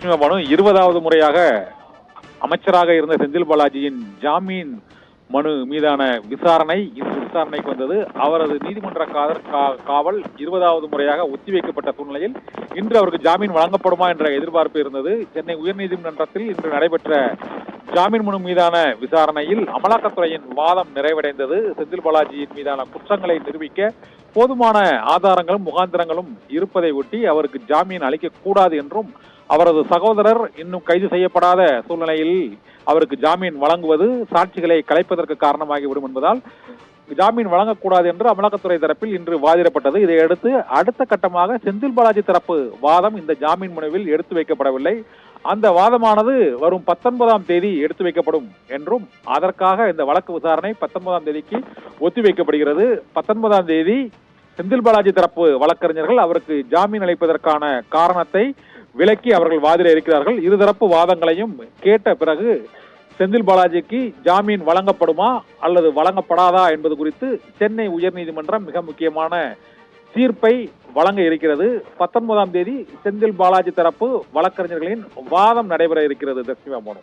தர்ஷினி பானு 20வது முறையாக அமைச்சராக இருந்த செந்தில் பாலாஜியின் ஜாமீன் மனு மீதான விசாரணை இன்று விசாரணைக்கு வந்தது. அவரது நீதிமன்ற காவல் 20வது முறையாக ஒத்திவைக்கப்பட்ட சூழ்நிலையில் இன்று அவருக்கு ஜாமீன் வழங்கப்படுமா என்ற எதிர்பார்ப்பு இருந்தது. சென்னை உயர்நீதிமன்றத்தில் இன்று நடைபெற்ற ஜாமீன் மனு மீதான விசாரணையில் அமலாக்கத்துறையின் வாதம் நிறைவடைந்தது. செந்தில் பாலாஜியின் மீதான குற்றங்களை நிரூபிக்க போதுமான ஆதாரங்களும் முகாந்திரங்களும் இருப்பதை ஒட்டி அவருக்கு ஜாமீன் அளிக்கக்கூடாது என்றும், அவரது சகோதரர் இன்னும் கைது செய்யப்படாத சூழ்நிலையில் அவருக்கு ஜாமீன் வழங்குவது சாட்சிகளை கலைப்பதற்கு காரணமாகிவிடும் என்பதால் ஜாமீன் வழங்கக்கூடாது என்று அமலாக்கத்துறை தரப்பில் இன்று வாதிடப்பட்டது. இதையடுத்து அடுத்த கட்டமாக செந்தில் பாலாஜி தரப்பு வாதம் இந்த ஜாமீன் மனுவில் எடுத்து வைக்கப்படவில்லை. அந்த வாதமானது வரும் 19ஆம் தேதி எடுத்து வைக்கப்படும் என்றும், அதற்காக இந்த வழக்கு விசாரணை 19ஆம் தேதிக்கு ஒத்திவைக்கப்படுகிறது. 19ஆம் தேதி செந்தில் பாலாஜி தரப்பு வழக்கறிஞர்கள் அவருக்கு ஜாமீன் அளிப்பதற்கான காரணத்தை விளக்கி அவர்கள் வாதிட இருக்கிறார்கள். இருதரப்பு வாதங்களையும் கேட்ட பிறகு செந்தில் பாலாஜிக்கு ஜாமீன் வழங்கப்படுமா அல்லது வழங்கப்படாதா என்பது குறித்து சென்னை உயர்நீதிமன்றம் மிக முக்கியமான தீர்ப்பை வழங்க இருக்கிறது. 19ஆம் தேதி செந்தில் பாலாஜி தரப்பு வழக்கறிஞர்களின் வாதம் நடைபெற இருக்கிறது. தர்ஷினி பானு.